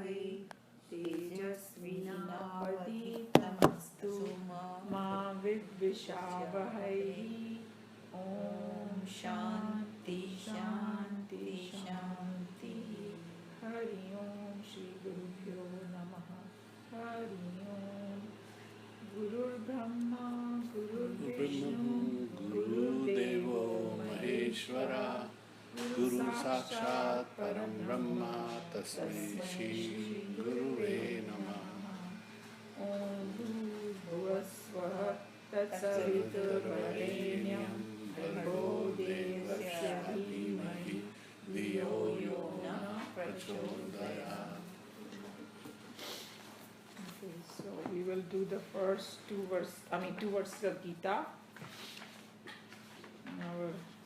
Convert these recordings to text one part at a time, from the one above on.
तेजस्विनावधीतमस्तु मा विद्विषावहै। ओम शांति शांति शांति। हरि ओम श्री गुरुभ्यो नमः। हरि ओम। गुरुर्ब्रह्मा गुरुर्विष्णु गुरुदेवो महेश्वरा गुरु साक्षात् परम ब्रह्म तस्मै श्री गुरुवे नमः। ओम भूर्भुवस्वः तत्सवितुर्वरेण्यं भर्गो देवस्य धीमहि धियो यो नः प्रचोदयात्। Okay, so we will do the first two verses of Gita,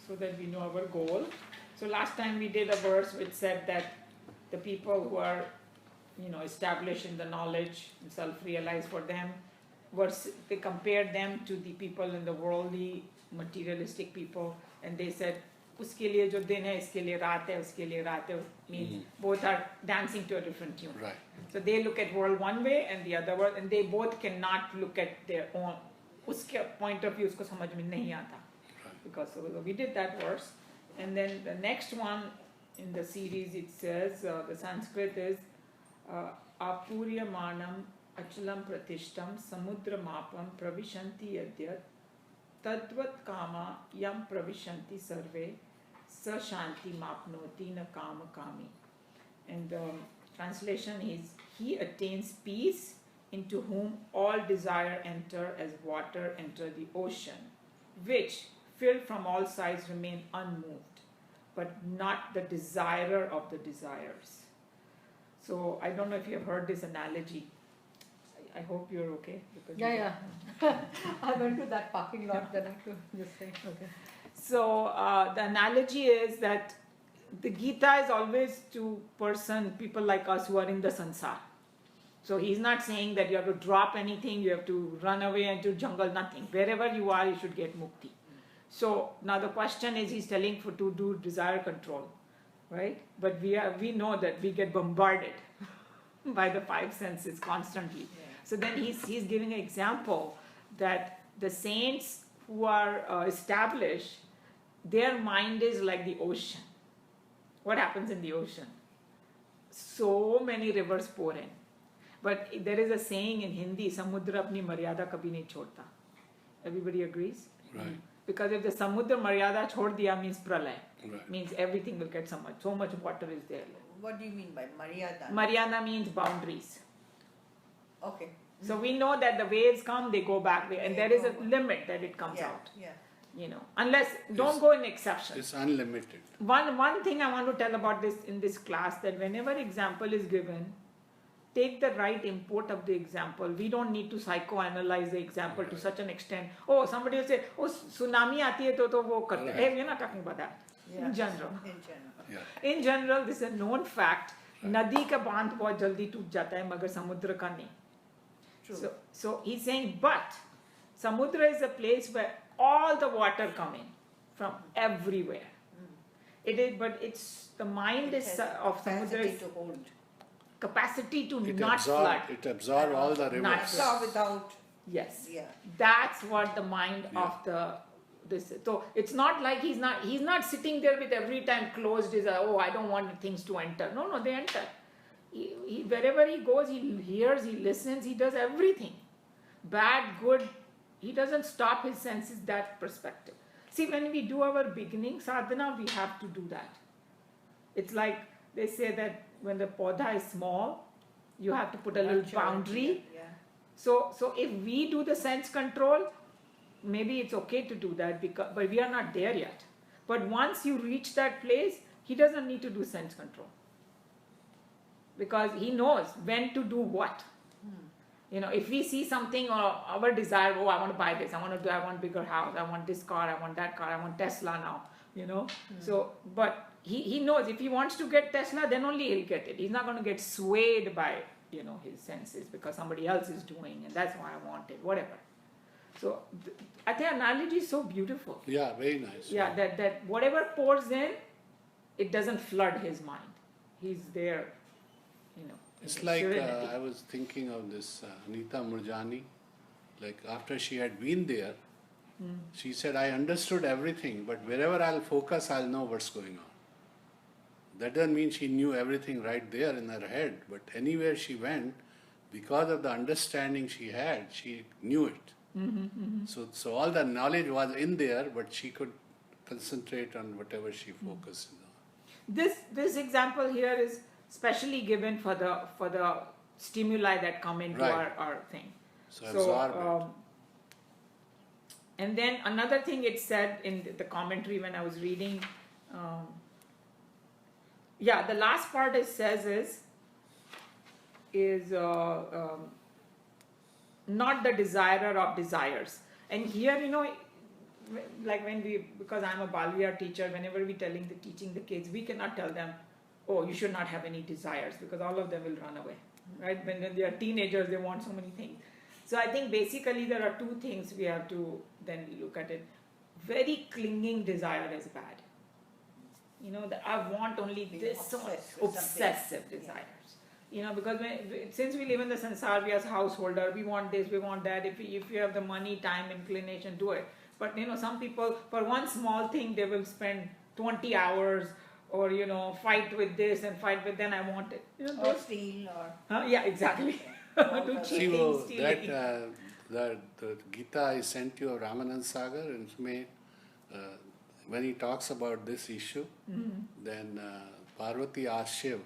so that we know our goal. So last time we did a verse which said that the people who are, established in the knowledge and self-realized, for them, they compared them to the people in the worldly, materialistic people, and they said, "Uske liye jo din hai, iske liye raat hai, uske liye raat hai," means both are dancing to a different tune. Right. So they look at world one way and the other world, and they both cannot look at their own. Uske point of view usko samajh mein nahi aata. Because so we did that verse, and then the next one in the series, it says, the Sanskrit is apuryamanam achalam pratishtam samudra mapam pravishanti yadyat tadvat kama yam pravishanti sarve sa shanti mapnoti na kama kami. And the translation is, he attains peace into whom all desire enter as water enter the ocean, which filled from all sides remain unmoved, but not the desirer of the desires. So I don't know if you have heard this analogy. I hope you're okay. Because Yeah. I went to that parking lot, then I could just say, okay. So the analogy is that the Gita is always to people like us who are in the sansar. So he's not saying that you have to drop anything, you have to run away into jungle, nothing. Wherever you are, you should get mukti. So now the question is, he's telling to do desire control, right? But we know that we get bombarded by the five senses constantly. Yeah. So then he's giving an example that the saints who are established, their mind is like the ocean. What happens in the ocean? So many rivers pour in. But there is a saying in Hindi, Samudra apni maryada kabhi nahi chhodta. Everybody agrees? Right. Because if the Samudra maryada chhod diya means pralay. Right. Means everything will get so much water is there. What do you mean by Maryada? Maryada means boundaries. Okay. So we know that the waves come, they go back there, and there is a limit that it comes out. Yeah. Unless, don't go in exceptions. It's unlimited. One thing I want to tell about this in this class, that whenever example is given, take the right import of the example. We don't need to psychoanalyze the example to such an extent. Oh, somebody will say, oh, tsunami aati hai to wo karte. Hey, we're not talking about that. Yeah. In general. Yeah. In general, this is a known fact. Nadi ka बांध बहुत जल्दी टूट जाता है, मगर समुद्र का नहीं. True. So he's saying, but Samudra is a place where all the water come in from everywhere. It is, but it's the mind of Samudra is to hold. Capacity to not flood. It absorbs all the rivers. Not Saw without. Yes. Yeah. That's what the mind of this. So it's not like he's not sitting there with every time closed his I don't want things to enter. No, they enter. He wherever he goes, he hears, he listens, he does everything. Bad, good, he doesn't stop his senses, that perspective. See, when we do our beginning sadhana, we have to do that. It's like they say that when the podha is small, you have to put a little boundary. Yeah. So if we do the sense control, maybe it's okay to do that, but we are not there yet. But once you reach that place, he doesn't need to do sense control. Because he knows when to do what. If we see something or our desire, I want to buy this, I want bigger house, I want this car, I want that car, I want Tesla now, So, but he knows if he wants to get Tesla, then only he'll get it. He's not going to get swayed by, his senses because somebody else is doing, and that's why I want it, whatever. So, I think analogy is so beautiful. Yeah, very nice. Yeah, that whatever pours in, it doesn't flood his mind. He's there, It's like serenity. I was thinking of this Anita Murjani. Like after she had been there, she said, I understood everything, but wherever I'll focus, I'll know what's going on. That doesn't mean she knew everything right there in her head, but anywhere she went, because of the understanding she had, she knew it. So all the knowledge was in there, but she could concentrate on whatever she focused on. This example here is specially given for the stimuli that come into Right. our thing. So absorb it. And then another thing it said in the commentary when I was reading, the last part it says is not the desirer of desires. And here, like because I'm a Balvia teacher, whenever we're teaching the kids, we cannot tell them, oh, you should not have any desires, because all of them will run away, right? When they are teenagers, they want so many things. So I think basically there are two things we have to then look at it. Very clinging desire is bad. That I want only Being this, so obsessed with obsessive something. desires. Because since we live in the sansar, we as householder, we want this, we want that. If you have the money, time, inclination, do it. But some people, for one small thing, they will spend 20 hours or fight with this and fight with then I want it. Or steal or... Yeah, exactly. Do See, cheating, stealing. the Gita I sent you of Ramanand Sagar, and when he talks about this issue, then Parvati asked Shiv,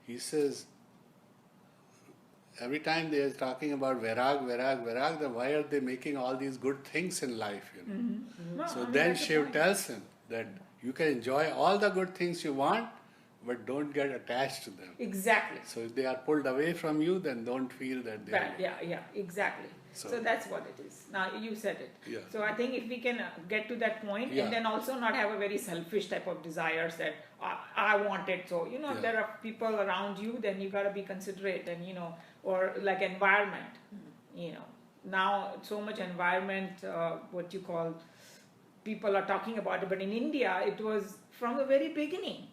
he says, every time they are talking about Virag, then why are they making all these good things in life? No, So I mean, then that's the Shiv point. tells him that you can enjoy all the good things you want, but don't get attached to them. Exactly. So if they are pulled away from you, then don't feel that they Bad. are. Yeah, exactly. So So- that's what it is. Now you said it. Yeah. So I think if we can get to that point Yeah. and then also not have a very selfish type of desires that I want it. So if Yeah. there are people around you, then you gotta be considerate and or like environment. Now so much environment, what you call, people are talking about it, but in India it was from the very beginning.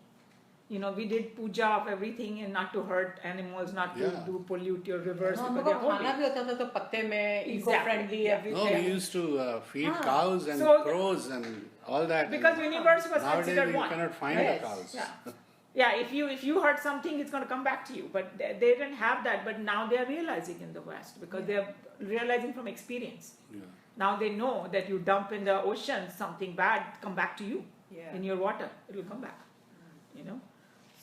We did puja of everything and not to hurt animals, not to Yeah. do pollute your rivers हम because लोग they're को holy. खाना भी होता था तो पत्ते में eco Exactly, friendly yeah. No, everything. we used to feed cows and So- crows and all that. Because universe was Nowadays considered you one. cannot find Yes. the cows. Yeah, if you hurt something, it's going to come back to you. But they didn't have that. But now they are realizing in the West because they are realizing from experience. Yeah. Now they know that you dump in the ocean something bad, come back to you Yeah. in your water. It will come back.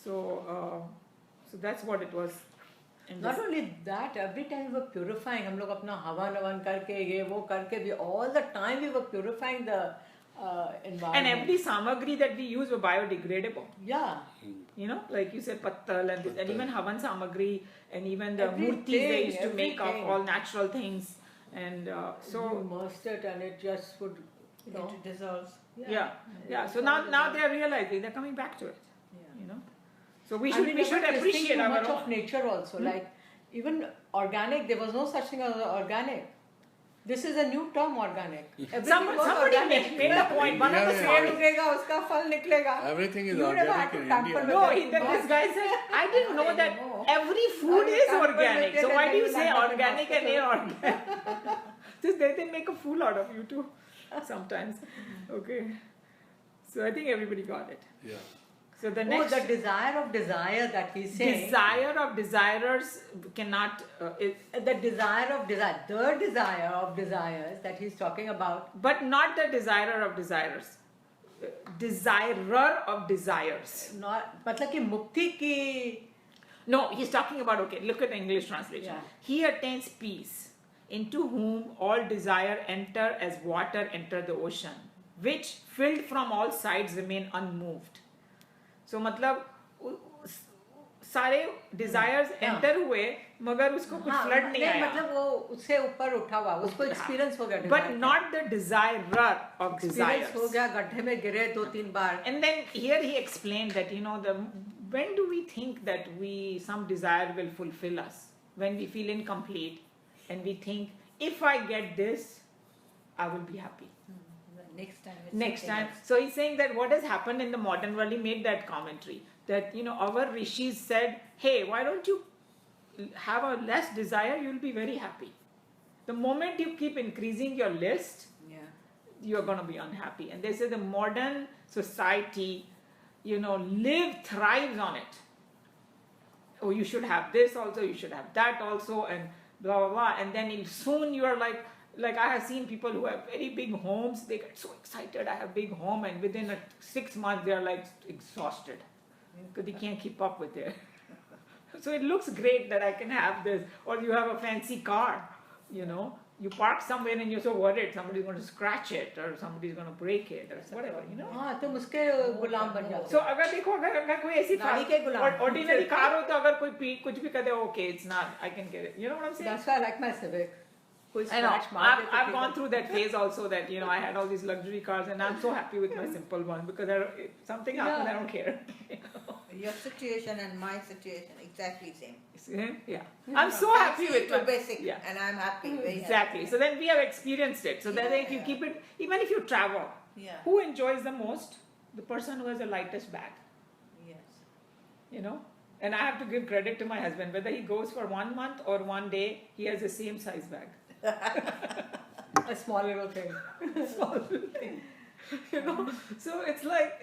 So that's what it was. And Not this- only that, every time we were purifying, हम लोग अपना हवन oven करके ये वो करके भी all the time we were purifying the environment. and every samagri that we use were biodegradable. Yeah. Like you said, pattal and this, and Pattal. even havan samagri and even the Everything, murtis they used to make of everything. all natural things. And You so immersed it and it just would, It dissolves. yeah. So now they are realizing they're coming back to it. Yeah. So we I should mean, we should we're listening appreciate too our much own. of nature also. Like even organic, there was no such thing as organic. This is a new term, organic. Everything was Somebody organic. made the point. One of the Yeah, small yeah. उगेगा, उसका फल निकलेगा. Everything is You never organic had to in tamper India. with No, it. this guy said, I didn't know that anymore. every food I is can't organic. believe So it, why and do you you say land up in organic and hospital. inorganic? Just they make a fool out of you too, sometimes. Okay. So I think everybody got it. Yeah. So the Oh, next the desire of desire that he's saying. desire of desirers cannot. The desire of desire. The desire of desires that he's talking about. But not the desirer of desires. Desirer of desires. Not, मतलब कि मुक्ति की. No, he's talking about, okay, look at the English translation. Yeah. He attains peace, into whom all desire enter as water enter the ocean, which filled from all sides remain unmoved. So मतलब सारे desires हाँ. enter हुए मगर उसको कुछ हाँ, flood नहीं नहीं, आया. मतलब वो उससे ऊपर उठा हुआ, उसको experience हो गया. But not the desirer of desires. Experience हो गया, गड्ढे में गिरे 2-3 बार. And then here he explained that when do we think that some desire will fulfill us? When we feel incomplete and we think, if I get this, I will be happy. Next time. it's Next something time. else. So he's saying that what has happened in the modern world, he made that commentary. that, our rishis said, hey, why don't you have a less desire, you'll be very happy. The moment you keep increasing your list, Yeah. you're going to be unhappy. And they say the modern society, thrives on it. Oh, you should have this also, you should have that also, and blah, blah, blah. And then soon you are like I have seen people who have very big homes, they get so excited, I have big home, and within 6 months they are like exhausted because they can't keep up with it. So it looks great that I can have this, or you have a fancy car, you park somewhere and you're so worried somebody's going to scratch it or somebody's going to break it or whatever, हाँ तुम उसके गुलाम बन जाते So अगर देखो अगर कोई ऐसी गाड़ी के गुलाम। ordinary car हो तो अगर कोई कुछ भी कहते okay, it's not, I can get it, you know what I'm saying? That's why I like my Civic. कोई I know. scratch मार दे तो I've ठीक gone है। through that phase also that, I had all these luxury cars and I'm so happy with my simple one because if something happens, I don't care. Your situation and my situation exactly same. Yeah. I'm so happy Fancy with to my basic, yeah. and I'm happy. Very Exactly. Happy. So then we have experienced it. So then Yeah, if you yeah. keep it, even if you travel, Yeah. who enjoys the most? The person who has the lightest bag, Yes. And I have to give credit to my husband. Whether he goes for 1 month or 1 day, he has the same size bag. A small little thing. Small little thing. So it's like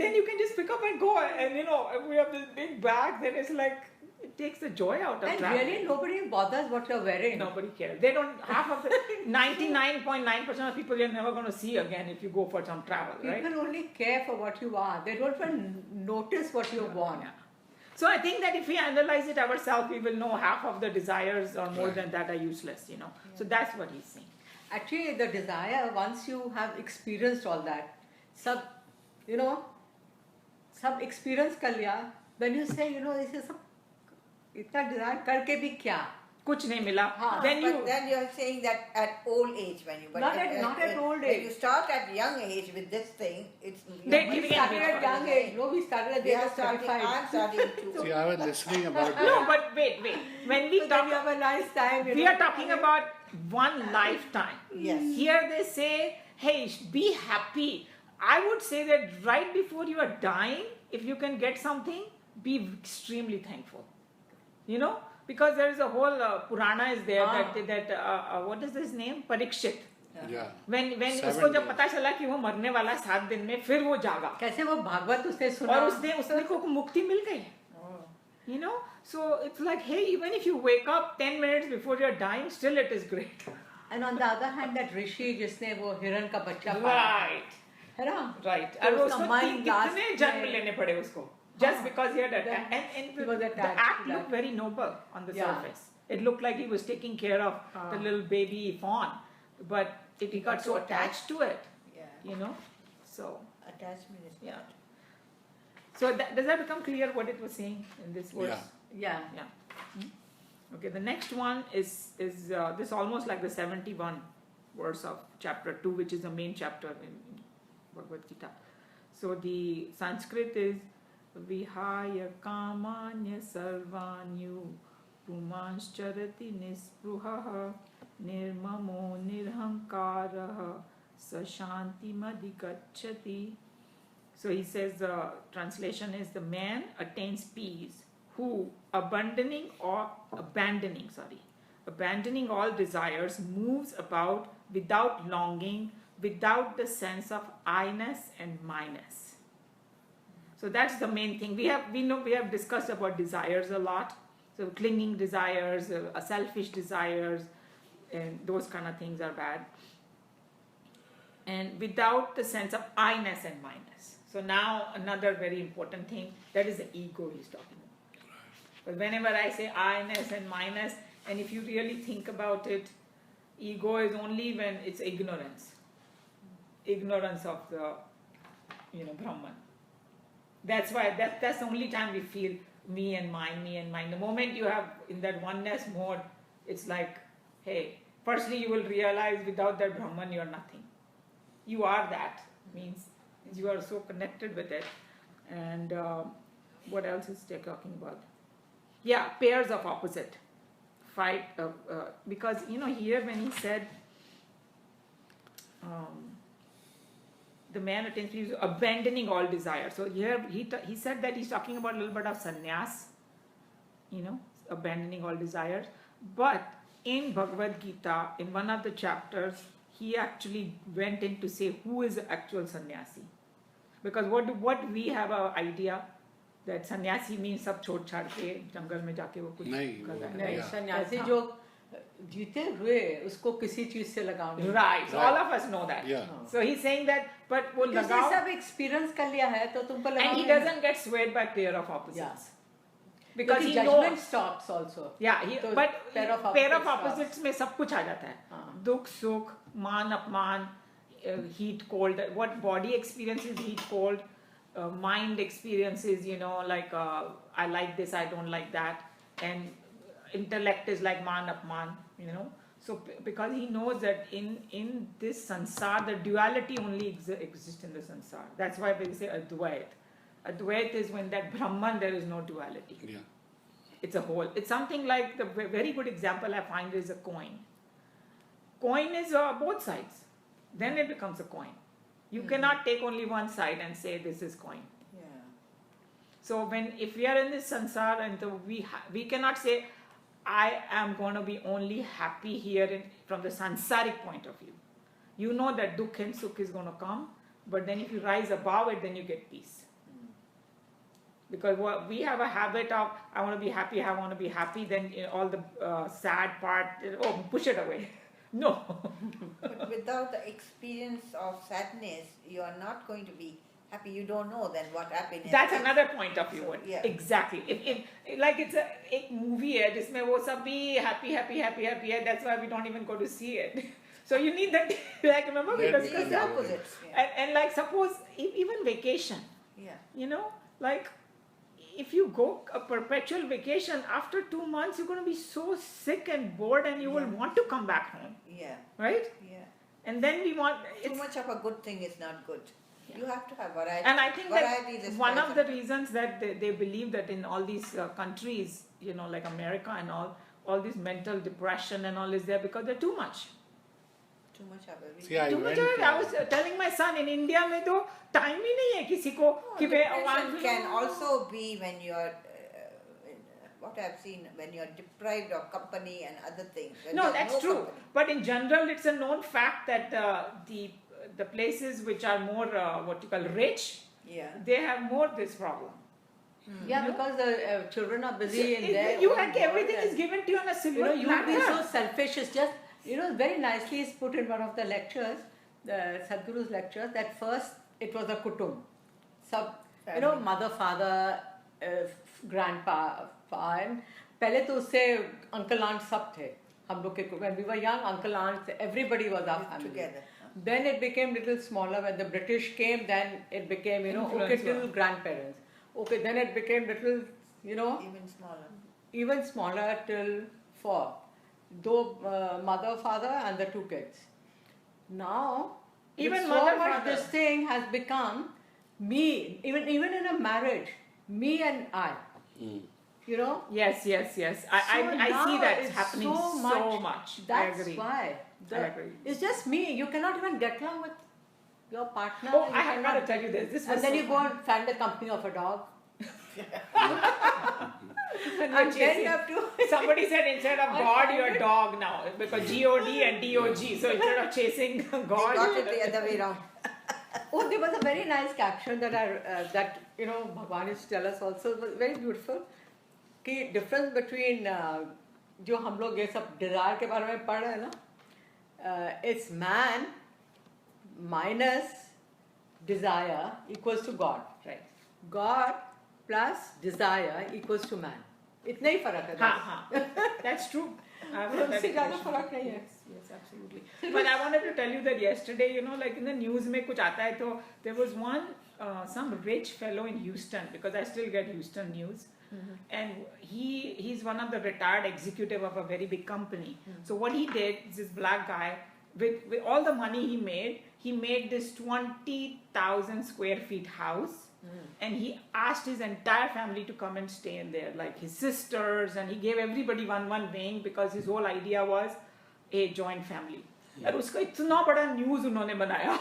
then you can just pick up and go, and if we have this big bag, then it's like it takes the joy out of And traveling. really nobody bothers what you're wearing. Nobody cares. They don't. Half of the 99.9% of people you're never going to see again if you go for some travel, right? People only care for what you are. They don't even notice what you've worn. Yeah. So I think that if we analyze it ourselves, we will know half of the desires or more than that are useless. So that's what he's saying. Actually, the desire, once you have experienced all that, सब experience कर लिया, when you say, इसे सब इतना desire करके भी क्या? कुछ नहीं मिला. हाँ, Then you But then you're saying that at old age when you. But Not at old When age. you start at young age with this thing, it's. They We give it started at at young age. No, we started at the We age are of starting. 35. I'm starting to. See, I was listening about no, but wait. When we So then talk, you have a nice time. we are talking about one lifetime. Yes. Here they say, hey, be happy. I would say that right before you are dying, if you can get something, be extremely thankful. Because there is a whole Purana is there that what is his name? Parikshit. yeah. When 7 उसको जब days. पता चला कि वो मरने वाला 7 दिन में, फिर वो जागा कैसे वो भागवत उसने सुना और उसने को मुक्ति मिल गई. So it's like, hey, even if you wake up 10 minutes before you're dying, still it is great. And on the other hand, that ऋषि जिसने वो हिरण का बच्चा पाला Right. है ना Right. तो और उसका उसको mind last कितने जन्म में- लेने पड़े उसको just हाँ. because he had Then and he was the attached act to looked that. very noble on the Yeah. surface. It looked like he was taking care of the little baby fawn, but he got so attached to it, Yeah. So Attachment is. yeah. So does that become clear what it was saying in this verse? Yeah. yeah Okay, the next one is this almost like the 71 verse of chapter 2, which is the main chapter in Bhagavad Gita. So the Sanskrit is Vihaya Kamanya Sarvanyu Pumanscharati Nispruhaha Nirmamo Nirhankaraha Sashanti Madhikachati. So he says the translation is the man attains peace who abandoning all desires moves about without longing, without the sense of I-ness and my-ness. So that's the main thing. We have discussed about desires a lot. So clinging desires, selfish desires, and those kind of things are bad. And without the sense of I-ness and my-ness. So now another very important thing, that is the ego he's talking about. But whenever I say I-ness and my-ness, and if you really think about it, ego is only when it's ignorance of the Brahman. That's why that's the only time we feel me and mine. The moment you have in that oneness mode, it's like, hey, firstly you will realize without that Brahman you're nothing. You are that, means you are so connected with it. And what else is they talking about? Yeah, pairs of opposite fight, because here when he said the man attains peace abandoning all desire. So here he said that he's talking about a little bit of sannyas, abandoning all desires. But in Bhagavad Gita, in one of the chapters, he actually went in to say who is the actual sannyasi. Because what we have an idea that sannyasi means सब छोड़ छाड़ के जंगल में जाके वो कुछ नहीं, कर रहा है. नहीं, Yeah. सन्यासी जो जीते हुए उसको किसी चीज से लगाव नहीं. Right. So all of us know that. Yeah. So he's saying that, but वो Because लगाव, ये सब एक्सपीरियंस कर लिया है तो तुमको लगाव and he नहीं. doesn't get swayed by pair of opposites. Yeah. Because he judgment knows. stops also. Yeah, तो but pair of pair of opposites opposites में सब कुछ आ जाता है. हाँ. दुख सुख, मान अपमान, heat cold. What body experiences heat cold, mind experiences, like I like this, I don't like that, and intellect is like man apman. So because he knows that in this sansar, the duality only exists in the sansar. That's why we say Advait. Advait is when that Brahman, there is no duality. Yeah. It's a whole. It's something like, the very good example I find is a coin. Coin is both sides. Then it becomes a coin. You cannot take only one side and say this is coin. Yeah. So if we are in this sansar, and we cannot say I am going to be only happy here from the sansaric point of view. You know that dukh and sukh is going to come, but then if you rise above it, then you get peace. Because we have a habit of I want to be happy, then all the sad part, push it away. No. But without the experience of sadness, you are not going to be happy. You don't know then what happiness That's is. another point of view. So, yeah. Exactly. Like it's a movie है जिसमें वो सब भी happy है. That's why we don't even go to see it. So you need that. Like remember we Yeah, discussed These that. opposites. Yeah. And like suppose even vacation, Yeah. like if you go a perpetual vacation, after 2 months you're going to be so sick and bored, and you will want to come back home, Yeah. right? Yeah. And then we want Too much of a good thing is not good. You have to have variety. And I think variety that is one of the spice reasons that they believe that in all these countries, like America and all this mental depression and all is there because they're too much. too much of everything. See, I Too much. went. I was telling my son in India में तो time ही नहीं है किसी को कि वे Depression can also be when you are, what I have seen, when you are deprived of company and other things. when No, there's that's true. company. But in general, it's a known fact that the places which are more what you call rich, Yeah. they have more this problem. Yeah, because the children are busy in their You own like everything world is given to you on a silver you've been platter. so selfish. It's just, very nicely is put in one of the lectures, the Sadhguru's lectures, that first it was a kutum. Family. Mother, father, grandpa, and पहले तो उससे uncle aunt सब थे. हम लोग के when we were young, uncle aunts, everybody was our family. Together. Then it became little smaller when the British came. Then it became okay Influence, till grandparents. Okay, then it became little Even smaller. even smaller till 4. Though mother, father, and the 2 kids. Now, Even with mother, so much father. this thing has become me. Even in a marriage, me and I. Yes. I now see that it's happening so much. That's I agree. why. I agree. It's just me. You cannot even get along with your partner. Oh, You I have got cannot to tell you this. This was and then so you go funny. and find the company of a dog. And And then chasing. you have to. Somebody said instead of I God, find you're it- a dog now because God and Dog. So instead of chasing They God, got it the other way around. Oh, there was a very nice caption that Bhagwan used to tell us also. It was very beautiful. कि difference between जो हम लोग ये सब desire के बारे में पढ़ रहे हैं ना, it's man minus desire equals to God. right? God plus desire equals to man. इतना ही फर्क है. हाँ, that's true. I've heard that उससे ज़्यादा expression. फर्क नहीं है. Yes, absolutely. But I wanted to tell you that yesterday, like in the news में कुछ आता है तो there was some rich fellow in Houston, because I still get Houston news. And he's one of the retired executive of a very big company. So what he did, this black guy, with all the money he made this 20,000 square feet house. And he asked his entire family to come and stay in there, like his sisters, and he gave everybody one wing, because his whole idea was a joint family. और उसका इतना बड़ा news उन्होंने बनाया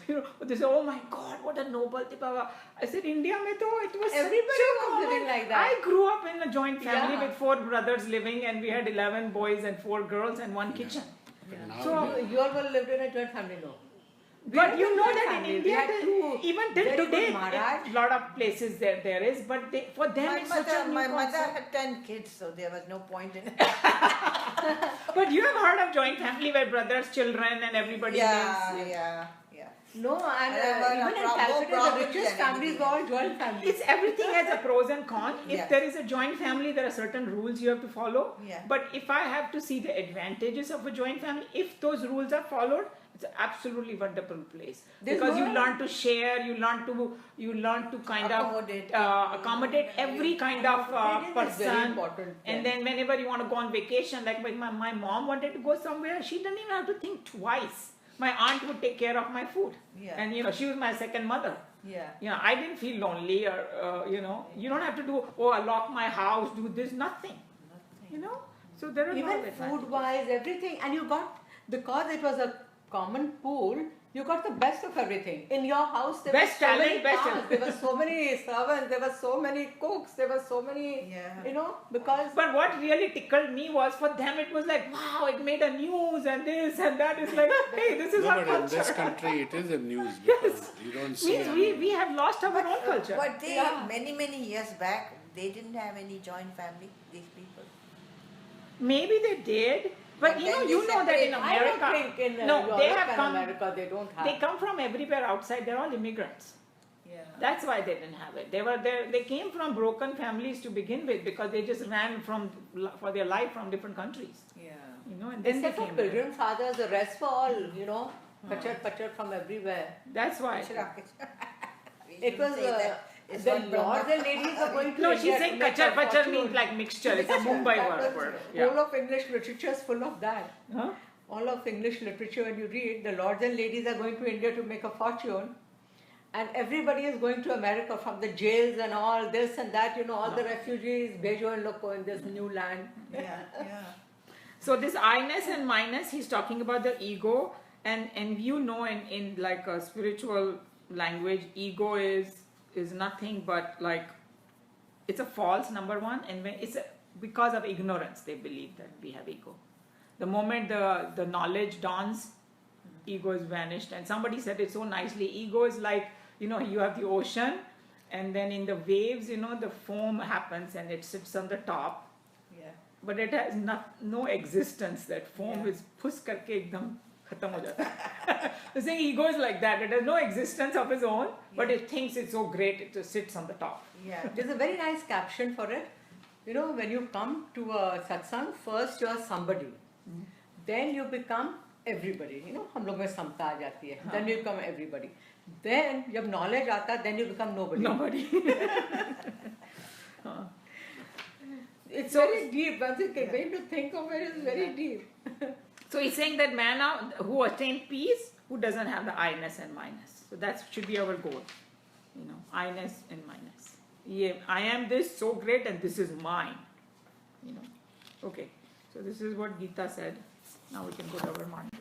they say, oh my God, what a noble Baba. I said, India mein to it was Everybody such a was living common- like that. I grew up in a joint family Yeah. with 4 brothers living, and we had 11 boys and 4 girls and 1 kitchen. But now So, you- You all were lived in a joint family, no? We But had you a know joint that in family. We India, had two even till very good today, Maharaj. a lot of places there is, but for them My it's such a new mother concept. had 10 kids, so there was no point in it. But you have heard of joint family where brothers, children, and everybody lives. yeah. No, and And I even in more Calcutta, the problems richest than families anything were all joint families. It's everything has a pros and cons. If Yeah. there is a joint family, there are certain rules you have to follow. Yeah. But if I have to see the advantages of a joint family, if those rules are followed, it's an absolutely wonderful place There's because you no- learn to share, you learn to kind Accommodate of accommodate every kind of Obedience is very person. important, And yeah. then whenever you want to go on vacation, like my mom wanted to go somewhere, she didn't even have to think twice. My aunt would take care of my food, Yeah. and she was my second mother. Yeah. I didn't feel lonely, or you don't have to do, I lock my house, do this, nothing. So there are a lot Even of advantages. food wise, everything, and you got, because it was a common pool, you got the best of everything. In your house, there Best were so talent, many best cars, talent. there were so many servants, there were so many cooks, there were so many, Yeah. because But what really tickled me was for them it was like, wow, it made a news and this and that. It's like, hey, this is no, our but in this culture. country it is a news because you don't see. Means any- we have lost our own culture. But they, Yeah. many years back, they didn't have any joint family, these people. Maybe they did, but But you know, then you they know that in separate. I don't America, think in no, Europe they have and come. America they don't have. They come from everywhere outside. They're all immigrants. Yeah. That's why they didn't have it. They were there. They came from broken families to begin with because they just ran for their life from different countries. Yeah. And then they Except for came. here. pilgrim fathers, the rest were all, pachar from everywhere. That's why. We It was, shouldn't say that. It's the one Brahma. lords and ladies are going to No, India she's to saying make kachar a pachar fortune. means like mixture. It's a Mumbai That word. was- All of English literature is full of that. Huh? All of English literature, when you read, the lords and ladies are going to India to make a fortune, and everybody is going to America from the jails and all this and that, all the refugees, Bejo and Loco in this new land. Yeah. So this I-ness and minus, he's talking about the ego, and in like a spiritual language, ego is nothing but like it's a false number one, and when because of ignorance they believe that we have ego. The moment the knowledge dawns, ego is vanished. And somebody said it so nicely. Ego is like you have the ocean, and then in the waves, the foam happens and it sits on the top. Yeah. But it has no existence. That foam Yeah. is phus karke ekdam khatam ho jata hai. The saying ego is like that. It has no existence of its own, but it thinks it's so great. It just sits on the top. Yeah. There's a very nice caption for it. When you come to a satsang, first you are somebody. Then you become everybody. हम लोग में समता आ जाती है. Then you become everybody. Then जब knowledge आता है, then you become nobody. Nobody. It's very deep. Once you begin to think of it, it's very deep. So he's saying that man who attained peace, who doesn't have the I-ness and minus. So that should be our goal. I-ness and minus. Yeah, I am this so great and this is mine. Okay. So this is what Gita said. Now we can go to our mantra.